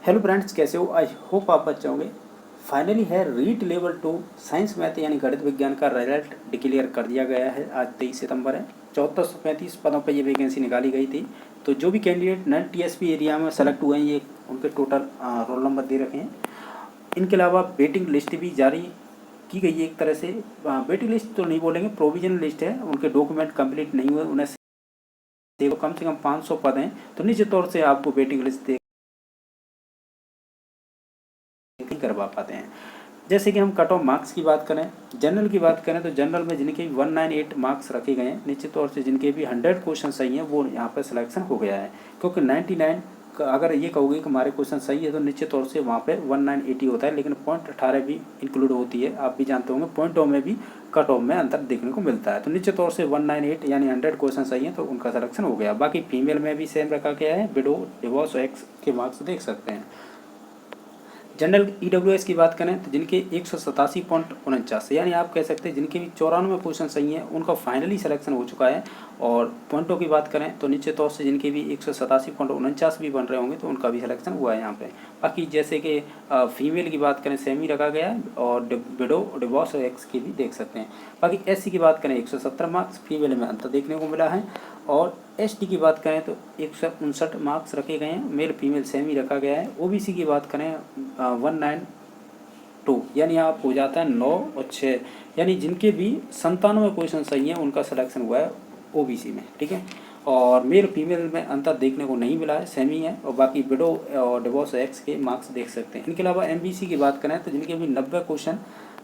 Hello friends, कैसे हो? I hope आप अच्छे होंगे। फाइनली है रीट लेवल 2 साइंस मैथ यानी गणित विज्ञान का रिजल्ट डिक्लेयर कर दिया गया है। आज 23 सितंबर है। 7435 पदों पर ये वैकेंसी निकाली गई थी। तो जो भी कैंडिडेट नन टीएसपी एरिया में सेलेक्ट हुए हैं, ये उनके टोटल रोल नंबर दे रखे हैं। इनके अलावा वेटिंग लिस्ट भी जारी की गई है। एक तरह से वेटिंग लिस्ट तो नहीं बोलेंगे, प्रोविजनल लिस्ट है। उनके डॉक्यूमेंट कंप्लीट नहीं हुए, उन्हें कम से कम 500 पद हैं, तो निश्चित तौर से आपको वेटिंग लिस्ट नहीं करवा पाते हैं। जैसे कि हम कट ऑफ मार्क्स की बात करें, जनरल की बात करें, तो जनरल में जिनके भी 198 मार्क्स रखे गए हैं, निश्चित तौर से जिनके भी 100 क्वेश्चन सही हैं वो यहाँ पर सिलेक्शन हो गया है। क्योंकि 99 अगर ये कहोगे कि हमारे क्वेश्चन सही है तो निश्चित तौर से वहाँ पे 1980 होता है, लेकिन पॉइंट 18 भी इंक्लूड होती है। आप भी जानते होंगे पॉइंटों में भी कट ऑफ में अंतर देखने को मिलता है। तो निश्चित तौर से 198 यानी 100 क्वेश्चन सही है तो उनका सिलेक्शन हो गया। बाकी फीमेल में भी सेम रखा गया है, विडो, डिवोर्स, एक्स के मार्क्स देख सकते हैं। जनरल ईडब्ल्यूएस की बात करें तो जिनके 187.49 यानी आप कह सकते हैं जिनके भी 94 क्वेश्चन सही हैं उनका फाइनली सिलेक्शन हो चुका है। और पॉइंटों की बात करें तो निश्चित तौर से जिनके भी 187.49 भी बन रहे होंगे तो उनका भी सिलेक्शन हुआ है यहाँ पे। बाकी जैसे कि फीमेल की बात करें सेमी रखा गया है, और विडो, डिवोर्स और एक्स की भी देख सकते हैं। बाकी एससी की बात करें 170 मार्क्स, फीमेल में अंतर देखने को मिला है। और एसटी की बात करें तो 159 मार्क्स रखे गए हैं, मेल फीमेल सेम ही रखा गया है। ओबीसी की बात करें 192 यानी आप हो जाता है 9 और 6, यानी जिनके भी 97 क्वेश्चन सही हैं उनका सिलेक्शन हुआ है ओबीसी में, ठीक है। और मेल फीमेल में अंतर देखने को नहीं मिला है, सेम ही है। और बाकी विडो और डिवोर्स एक्स के मार्क्स देख सकते हैं। इनके अलावा एमबीसी की बात करें तो जिनके भी 90 क्वेश्चन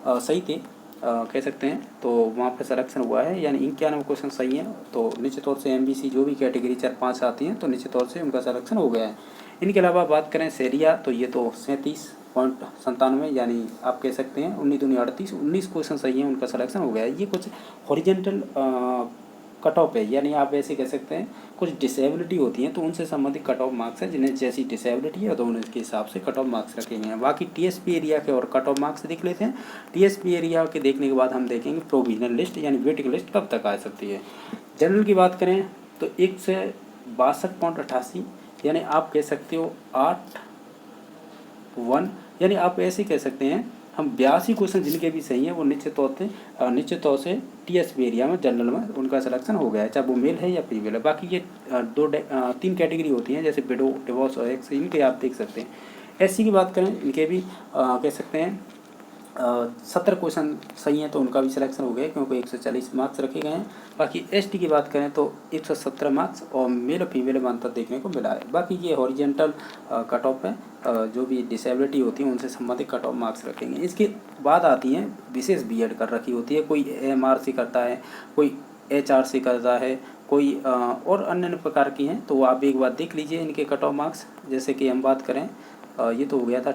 सही थे, कह सकते हैं, तो वहाँ पे सिलेक्शन हुआ है, यानी 91 क्वेश्चन सही हैं। तो निश्चित तौर से एमबीसी जो भी कैटेगरी 4-5 आती हैं तो निश्चित तौर से उनका सिलेक्शन हो गया है। इनके अलावा बात करें सेरिया तो ये तो 37.97 यानी आप कह सकते हैं 19 क्वेश्चन सही हैं, उनका सिलेक्शन हो गया है। ये कुछ हॉरिजेंटल कट ऑफ है, यानी आप ऐसे कह सकते हैं कुछ डिसेबिलिटी होती हैं तो उनसे संबंधित कट ऑफ मार्क्स है। जिन्हें जैसी डिसेबिलिटी है तो उनके हिसाब से कट ऑफ मार्क्स रखे गए हैं। बाकी टीएसपी एरिया के और कट ऑफ मार्क्स देख लेते हैं। टीएसपी एरिया के देखने के बाद हम देखेंगे प्रोविजनल लिस्ट यानी वेटिंग लिस्ट कब तक आ सकती है। जनरल की बात करें तो 162.88 यानी आप कह सकते हो 8-1, यानी आप ऐसे कह सकते हैं हम 82 क्वेश्चन जिनके भी सही हैं वो निश्चित तौर से टीएसपी एरिया में जनरल में उनका सिलेक्शन हो गया है, चाहे वो मेल है या फीमेल है। बाकी ये 3 कैटेगरी होती हैं, जैसे विडो, डिवोर्स और एक्स, इनके आप देख सकते हैं। एससी की बात करें इनके भी कह सकते हैं 70 क्वेश्चन सही हैं तो उनका भी सिलेक्शन हो गया क्योंकि 140 मार्क्स रखे गए हैं। बाकी एसटी की बात करें तो 117 मार्क्स और मेल और फीमेल में अंतर देखने को मिला है। बाकी ये हॉरिजेंटल कट ऑफ है, जो भी डिसेबिलिटी होती है उनसे संबंधित कट ऑफ मार्क्स रखेंगे। इसके बाद आती हैं विशेष बीएड कर रखी होती है, कोई एमआर से करता है, कोई एचआर से करता है, कोई और अन्य प्रकार की हैं। तो आप एक बार देख लीजिए इनके कट ऑफ मार्क्स। जैसे कि हम बात करें ये तो हो गया था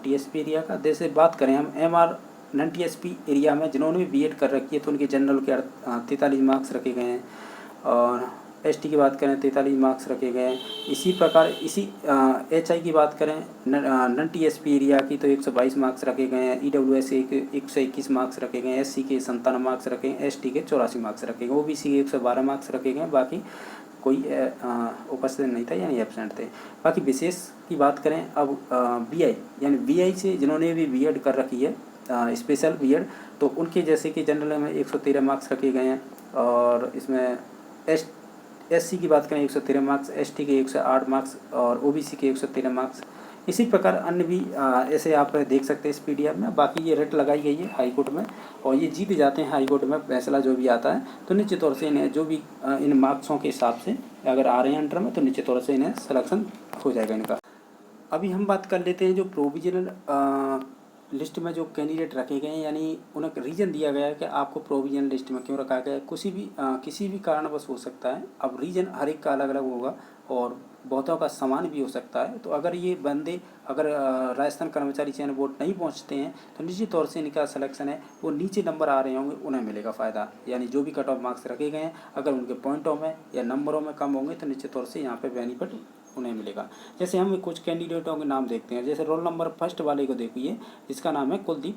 टीएसपी एरिया का। जैसे बात करें हम एमआर नन टीएसपी एरिया में जिन्होंने भी बीएड कर रखी है तो उनके जनरल के 43 मार्क्स रखे गए हैं। और एसटी की बात करें 43 मार्क्स रखे गए हैं। इसी प्रकार एचआई की बात करें नन टीएसपी एरिया की तो 122 मार्क्स रखे गए हैं। ईडब्ल्यूएस के 121 मार्क्स रखे गए हैं। एससी के 57 मार्क्स रखे हैं। एसटी के 84 मार्क्स रखे गए। ओबीसी के 112 मार्क्स रखे गए। बाकी कोई उपस्थित नहीं था यानी एब्सेंट थे। बाकी विशेष की बात करें अब बीआई यानी बीआई से जिन्होंने भी बीएड कर रखी है स्पेशल बीएड, तो उनके जैसे कि जनरल में 113 मार्क्स रखे गए हैं। और इसमें एससी की बात करें 113 मार्क्स, एसटी के 108 मार्क्स और ओबीसी के 113 मार्क्स। इसी प्रकार अन्य भी ऐसे आप देख सकते हैं इस पीडीएफ में। बाकी ये रेट लगाई गई है हाई कोर्ट में और ये जीत जाते हैं हाई कोर्ट में फैसला जो भी आता है तो निश्चित तौर से इन्हें जो भी इन मार्क्सों के हिसाब से अगर आ रहे हैं अंडर में तो निश्चित तौर से इन्हें सिलेक्शन हो जाएगा इनका। अभी हम बात कर लेते हैं जो प्रोविजनल लिस्ट में जो कैंडिडेट रखे गए हैं, यानी उन्हें रीज़न दिया गया है कि आपको प्रोविजनल लिस्ट में क्यों रखा गया है। किसी भी कारणवश हो सकता है। अब रीज़न हर एक का अलग अलग होगा और बहुतों का समान भी हो सकता है। तो अगर ये बंदे अगर राजस्थान कर्मचारी चयन बोर्ड नहीं पहुंचते हैं तो निश्चित तौर से इनका सिलेक्शन है वो नीचे नंबर आ रहे होंगे उन्हें मिलेगा फ़ायदा। यानी जो भी कट ऑफ मार्क्स रखे गए हैं अगर उनके पॉइंटों में या नंबरों में कम होंगे तो निश्चित तौर से यहाँ पर बेनिफिट उन्हें मिलेगा। जैसे हम कुछ कैंडिडेटों के नाम देखते हैं। जैसे रोल नंबर फर्स्ट वाले को देखिए, जिसका नाम है कुलदीप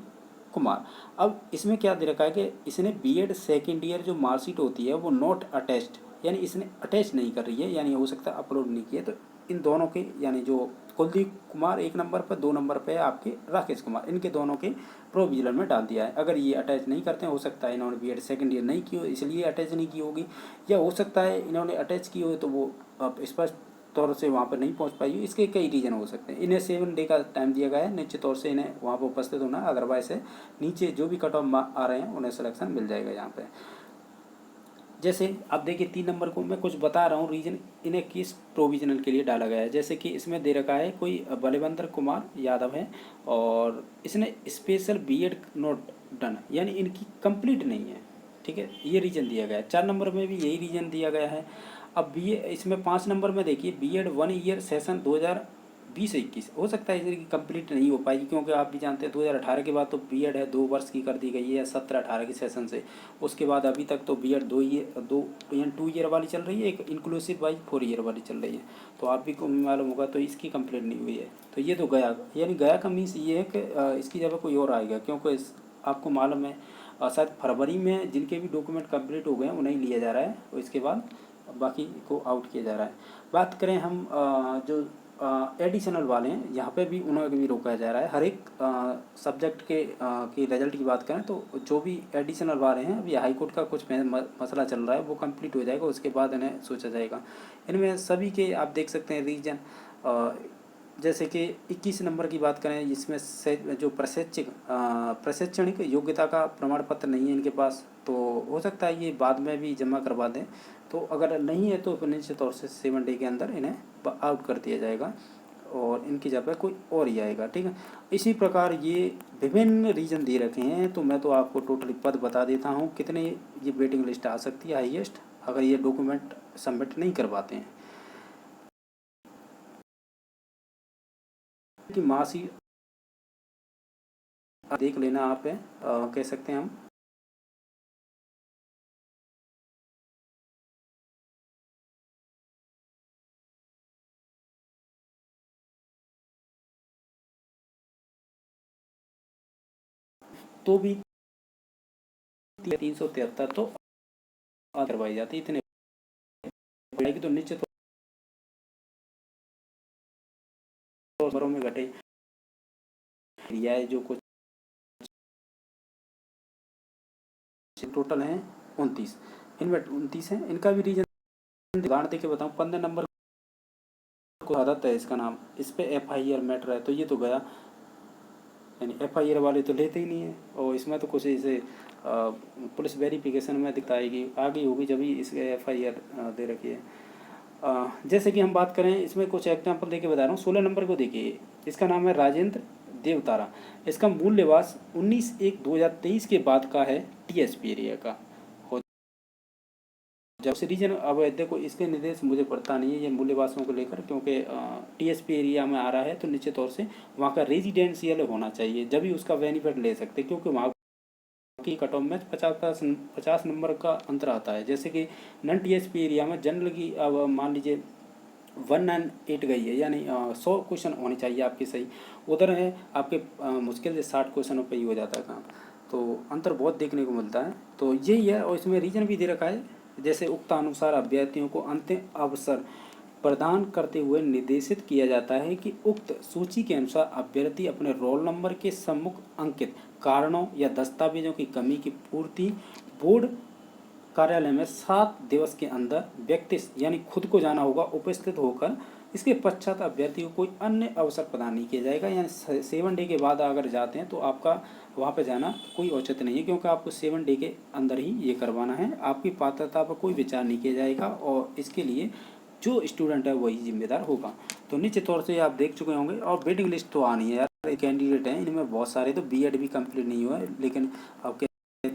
कुमार। अब इसमें क्या दे रखा है कि इसने बीएड सेकेंड ईयर जो मार्कशीट होती है वो नॉट अटैच्ड, यानी इसने अटैच नहीं कर रही है, यानी हो सकता है अपलोड नहीं किया। तो इन दोनों के यानी जो कुलदीप कुमार 1 नंबर पर, 2 नंबर पे आपके राकेश कुमार, इनके दोनों के प्रोविजनल में डाल दिया है। अगर ये अटैच नहीं करते हैं, हो सकता है इन्होंने बीएड सेकंड ईयर नहीं की हो इसलिए अटैच नहीं की होगी, या हो सकता है इन्होंने अटैच की हो तो वो स्पष्ट तौर से वहाँ पर नहीं पहुँच पाई हो। इसके कई रीज़न हो सकते हैं। इन्हें 7 डे का टाइम दिया गया है, निश्चित तौर से इन्हें वहाँ पर उपस्थित होना है, अदरवाइज से नीचे जो भी कट ऑफ आ रहे हैं उन्हें सिलेक्शन मिल जाएगा यहाँ पे। जैसे अब देखिए 3 नंबर को मैं कुछ बता रहा हूँ रीजन इन्हें किस प्रोविजनल के लिए डाला गया है। जैसे कि इसमें दे रखा है कोई बलवंतर कुमार यादव है और इसने स्पेशल बीएड नोट डन, यानी इनकी कंप्लीट नहीं है, ठीक है, ये रीजन दिया गया है। 4 नंबर में भी यही रीजन दिया गया है। अब बी इसमें 5 नंबर में देखिए बीएड 1 ईयर सेशन 2020-21 हो सकता है इसकी कंप्लीट नहीं हो पाएगी, क्योंकि आप भी जानते हैं 2018 के बाद तो बीएड है 2 वर्ष की कर दी गई है 17-18 के सेशन से। उसके बाद अभी तक तो बीएड 2 ईयर वाली चल रही है, एक इंक्लूसिव वाइज 4 ईयर वाली चल रही है। तो आप भी को मालूम होगा, तो इसकी कंप्लीट नहीं हुई है। तो ये तो गया, यानी गया का मीन्स ये है कि इसकी जगह कोई और आएगा, क्योंकि आपको मालूम है शायद फरवरी में जिनके भी डॉक्यूमेंट कंप्लीट हो गए हैं उन्हें लिया जा रहा है, और इसके बाद बाकी को आउट किया जा रहा है। बात करें हम जो एडिशनल वाले हैं, यहाँ पे भी उन्हें भी रोका जा रहा है। हर एक सब्जेक्ट के रिजल्ट की बात करें तो जो भी एडिशनल वाले हैं, अभी हाई कोर्ट का कुछ मसला चल रहा है, वो कंप्लीट हो जाएगा, उसके बाद इन्हें सोचा जाएगा। इनमें सभी के आप देख सकते हैं रीजन, जैसे कि 21 नंबर की बात करें, इसमें से जो प्रशिक्षणिक योग्यता का प्रमाण पत्र नहीं है इनके पास, तो हो सकता है ये बाद में भी जमा करवा दें। तो अगर नहीं है तो निश्चित तौर से 7 डे के अंदर इन्हें आउट कर दिया जाएगा और इनकी जगह कोई और ही आएगा, ठीक है। इसी प्रकार ये विभिन्न रीजन दे रखे हैं। तो मैं तो आपको टोटली पद बता देता हूँ कितने ये वेटिंग लिस्ट आ सकती है हाईएस्ट, अगर ये डॉक्यूमेंट सबमिट नहीं करवाते हैं। कि मासी देख लेना आप है, कह सकते हैं हम। तो भी 373 तो करवाई जाती, इतने की तो निश्चित नंबरों में घटे रियायत जो कुछ टोटल हैं 29, इनमें 29 हैं। इनका भी रीजन उदाहरण दे के बताऊँ, 15 नंबर को आदत है इसका नाम, इस पर FIR मैटर है, तो ये तो गया, यानी FIR वाले तो लेते ही नहीं है। और इसमें तो कुछ इसे पुलिस वेरिफिकेशन में दिखाएगी आगे होगी जब ही इसके FIR दे रखी है। जैसे कि हम बात करें, इसमें कुछ एग्जाम्पल देके बता रहा हूँ। 16 नंबर को देखिए, इसका नाम है राजेंद्र देवतारा। इसका मूल निवास 19/1/2023 के बाद का है, TSP एरिया का। जब से रीजन, अब देखो इसके निर्देश मुझे पता नहीं है ये मूल्यवासियों को लेकर, क्योंकि TSP एरिया में आ रहा है तो निश्चित तौर से वहाँ का रेजिडेंशियल होना चाहिए, जब भी उसका बेनिफिट ले सकते, क्योंकि वहाँ की कट ऑफ में 50 नंबर का अंतर आता है। जैसे कि नॉन TSP एरिया में जनरल की अब मान लीजिए 198 गई है, यानी 100 क्वेश्चन होने चाहिए आपके सही, उधर है आपके मुश्किल से 60 क्वेश्चनों पर ही हो जाता है काम। तो अंतर बहुत देखने को मिलता है। तो यही है, और इसमें रीजन भी दे रखा है, जैसे उक्त अनुसार अभ्यर्थियों को अंतिम अवसर प्रदान करते हुए निर्देशित किया जाता है कि उक्त सूची के अनुसार अभ्यर्थी अपने रोल नंबर के सम्मुख अंकित कारणों या दस्तावेजों की कमी की पूर्ति बोर्ड कार्यालय में 7 दिवस के अंदर व्यक्ति यानी खुद को जाना होगा, उपस्थित होकर। इसके पश्चात अभ्यर्थी को कोई अन्य अवसर प्रदान नहीं किया जाएगा, यानी 7 डे के बाद अगर जाते हैं तो आपका वहाँ पे जाना कोई औचित्य नहीं है, क्योंकि आपको 7 डे के अंदर ही ये करवाना है। आपकी पात्रता पर कोई विचार नहीं किया जाएगा और इसके लिए जो स्टूडेंट है वही जिम्मेदार होगा। तो निश्चित तौर से आप देख चुके होंगे। और वेटिंग लिस्ट तो आनी है यार, कैंडिडेट हैं इनमें बहुत सारे, तो BEd भी कंप्लीट नहीं हुआ है, लेकिन अब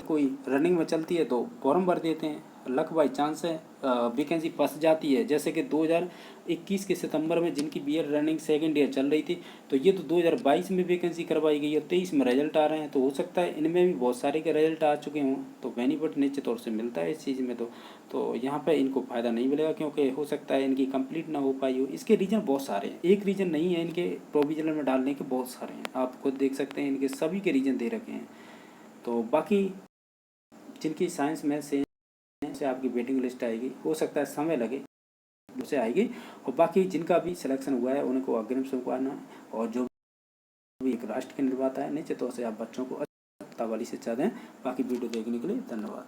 कोई रनिंग में चलती है तो फॉर्म भर देते हैं, लक बाई चांस है वैकेंसी फंस जाती है। जैसे कि 2021 के सितंबर में जिनकी BEd रनिंग सेकेंड ईयर चल रही थी, तो ये तो 2022 में वैकेंसी करवाई गई है, 23 में रिजल्ट आ रहे हैं, तो हो सकता है इनमें भी बहुत सारे के रिजल्ट आ चुके हों, तो बेनिफिट निश्चित तौर से मिलता है इस चीज़ में। तो यहाँ पे इनको फ़ायदा नहीं मिलेगा, क्योंकि हो सकता है इनकी कंप्लीट ना हो पाई हो। इसके रीज़न बहुत सारे हैं, एक रीज़न नहीं है, इनके प्रोविजनल में डालने के बहुत सारे हैं, आप खुद देख सकते हैं, इनके सभी के रीज़न दे रखे हैं। तो बाकी जिनकी साइंस में से आपकी वेटिंग लिस्ट आएगी, हो सकता है समय लगे, से आएगी। और बाकी जिनका भी सिलेक्शन हुआ है उनको अग्रिम शुभकामना। और जो भी एक राष्ट्र के निर्माता है, निश्चित तौर से आप बच्चों को अच्छी वाली शिक्षा दें। बाकी वीडियो देखने के लिए धन्यवाद।